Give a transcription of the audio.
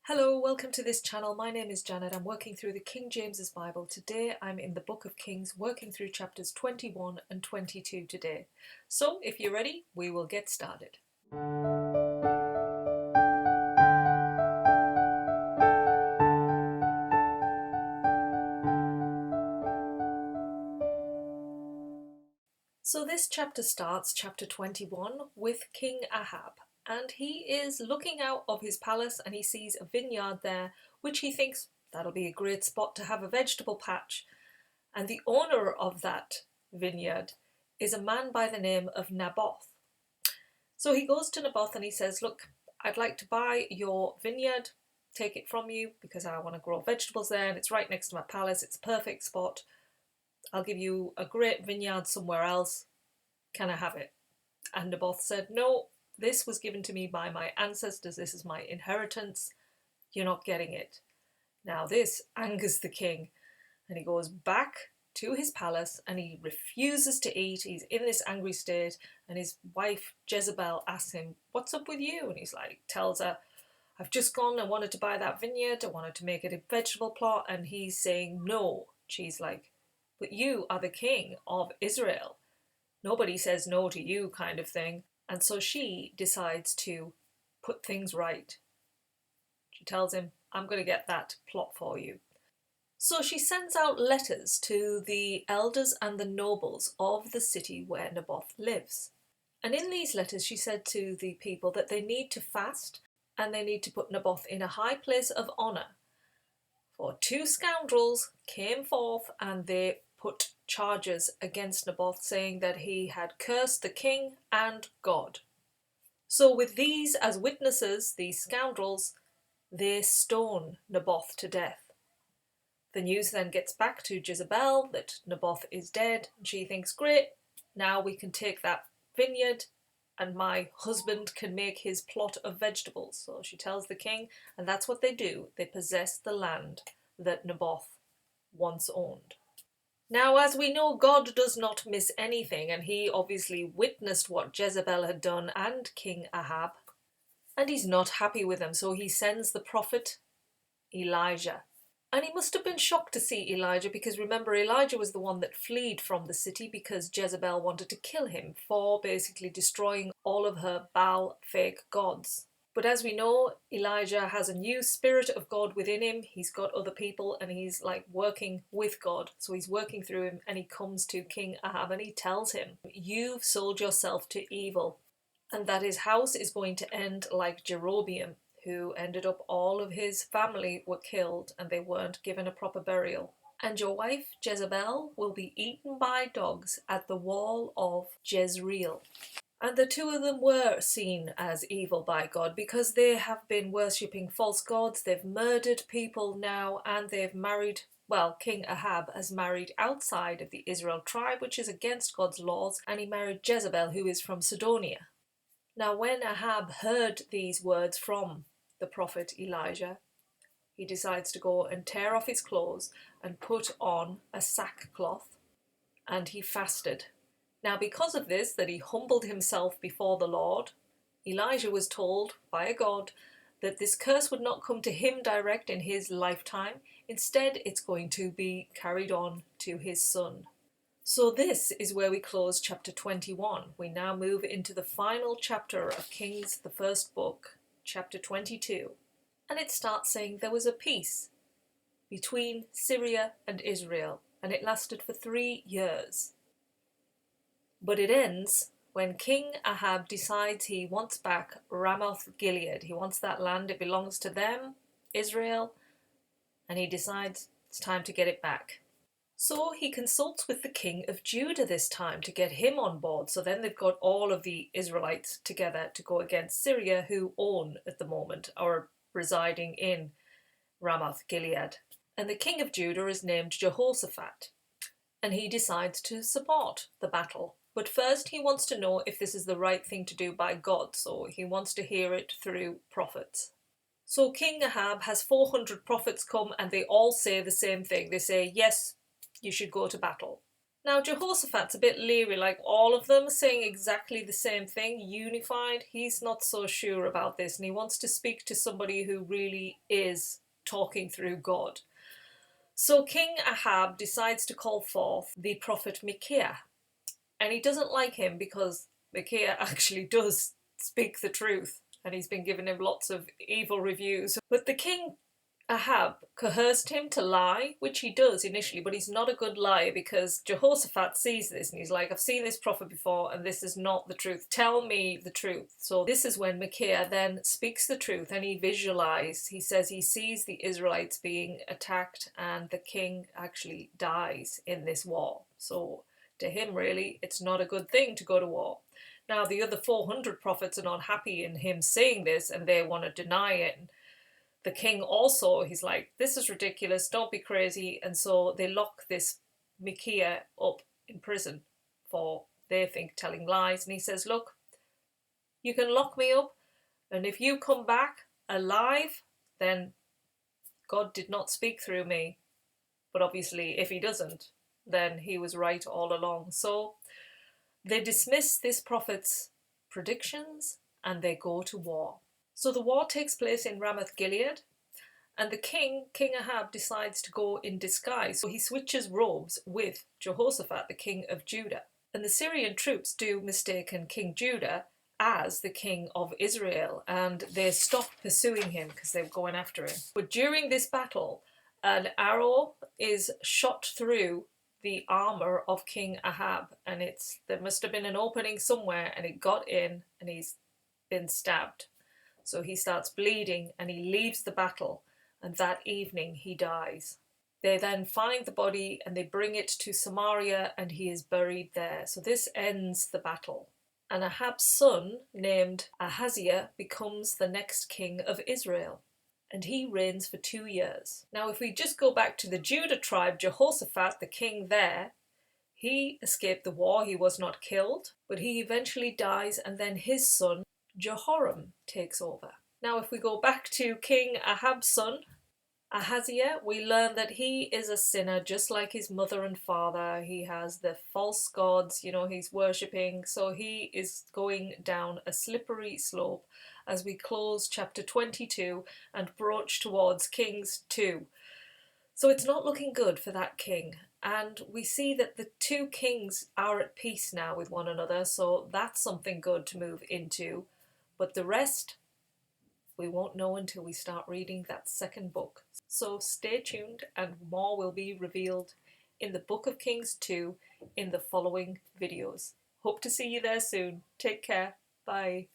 Hello, welcome to this channel. My name is Janet. I'm working through the King James's Bible. Today I'm in the Book of Kings, working through chapters 21 and 22 today. So if you're ready, we will get started. So this chapter starts, chapter 21, with King Ahab. And he is looking out of his palace and he sees a vineyard there, which he thinks that'll be a great spot to have a vegetable patch. And the owner of that vineyard is a man by the name of Naboth. So he goes to Naboth and he says, look, I'd like to buy your vineyard, take it from you because I want to grow vegetables there and it's right next to my palace. It's a perfect spot. I'll give you a great vineyard somewhere else. Can I have it? And Naboth said, no, this was given to me by my ancestors. This is my inheritance. You're not getting it. Now this angers the king and he goes back to his palace and he refuses to eat. He's in this angry state and his wife Jezebel asks him, what's up with you? And he's like, tells her, I've just gone and wanted to buy that vineyard. I wanted to make it a vegetable plot. And he's saying no. She's like, but you are the king of Israel. Nobody says no to you, kind of thing. And so she decides to put things right. She tells him, I'm going to get that plot for you. So she sends out letters to the elders and the nobles of the city where Naboth lives. And in these letters she said to the people that they need to fast and they need to put Naboth in a high place of honour. For two scoundrels came forth and they put charges against Naboth, saying that he had cursed the king and God. So with these as witnesses, these scoundrels, they stone Naboth to death. The news then gets back to Jezebel that Naboth is dead, and she thinks, great, now we can take that vineyard and my husband can make his plot of vegetables. So she tells the king, and that's what they do. They possess the land that Naboth once owned. Now, as we know, God does not miss anything, and he obviously witnessed what Jezebel had done and King Ahab, and he's not happy with them, so he sends the prophet Elijah. And he must have been shocked to see Elijah because remember, Elijah was the one that fled from the city because Jezebel wanted to kill him for basically destroying all of her Baal fake gods. But as we know, Elijah has a new spirit of God within him. He's got other people and he's like working with God. So he's working through him and he comes to King Ahab and he tells him, you've sold yourself to evil and that his house is going to end like Jeroboam, who ended up all of his family were killed and they weren't given a proper burial. And your wife Jezebel will be eaten by dogs at the wall of Jezreel. And the two of them were seen as evil by God because they have been worshipping false gods, they've murdered people now, and they've married, well, King Ahab has married outside of the Israel tribe, which is against God's laws, and he married Jezebel, who is from Sidonia. Now when Ahab heard these words from the prophet Elijah, he decides to go and tear off his clothes and put on a sackcloth, and he fasted. Now because of this, that he humbled himself before the Lord, Elijah was told by God that this curse would not come to him direct in his lifetime. Instead, it's going to be carried on to his son. So this is where we close chapter 21. We now move into the final chapter of Kings, the first book, chapter 22. And it starts saying there was a peace between Syria and Israel, and it lasted for 3 years. But it ends when King Ahab decides he wants back Ramoth Gilead. He wants that land, it belongs to them, Israel, and he decides it's time to get it back. So he consults with the king of Judah this time to get him on board. So then they've got all of the Israelites together to go against Syria, who own at the moment, or residing in Ramoth Gilead. And the king of Judah is named Jehoshaphat, and he decides to support the battle. But first he wants to know if this is the right thing to do by God, so he wants to hear it through prophets. So King Ahab has 400 prophets come and they all say the same thing. They say, yes, you should go to battle. Now Jehoshaphat's a bit leery, like all of them saying exactly the same thing, unified. He's not so sure about this, and he wants to speak to somebody who really is talking through God. So King Ahab decides to call forth the prophet Micaiah, and he doesn't like him because Micaiah actually does speak the truth, and he's been giving him lots of evil reviews. But the king Ahab coerced him to lie, which he does initially, but he's not a good liar because Jehoshaphat sees this and he's like, I've seen this prophet before and this is not the truth. Tell me the truth. So this is when Micaiah then speaks the truth and he visualizes. He says he sees the Israelites being attacked and the king actually dies in this war. So to him, really, it's not a good thing to go to war. Now, the other 400 prophets are not happy in him saying this and they want to deny it. The king also, he's like, this is ridiculous, don't be crazy. And so they lock this Micaiah up in prison for, they think, telling lies. And he says, look, you can lock me up, and if you come back alive, then God did not speak through me. But obviously, if he doesn't, then he was right all along. So they dismiss this prophet's predictions and they go to war. So the war takes place in Ramoth Gilead, and the king, King Ahab, decides to go in disguise. So he switches robes with Jehoshaphat, the king of Judah. And the Syrian troops do mistake King Judah as the king of Israel, and they stop pursuing him because they're going after him. But during this battle, an arrow is shot through the armor of King Ahab, and there must have been an opening somewhere, and it got in, and he's been stabbed. So he starts bleeding and he leaves the battle, and that evening he dies. They then find the body and they bring it to Samaria and he is buried there. So this ends the battle. And Ahab's son, named Ahaziah, becomes the next king of Israel, and he reigns for 2 years. Now if we just go back to the Judah tribe, Jehoshaphat, the king there, he escaped the war, he was not killed, but he eventually dies, and then his son Jehoram takes over. Now if we go back to King Ahab's son, Ahaziah, we learn that he is a sinner just like his mother and father. He has the false gods, he's worshipping, so he is going down a slippery slope as we close chapter 22 and broach towards Kings 2. So it's not looking good for that king. And we see that the two kings are at peace now with one another, so that's something good to move into. But the rest, we won't know until we start reading that second book. So stay tuned and more will be revealed in the Book of Kings 2 in the following videos. Hope to see you there soon. Take care. Bye.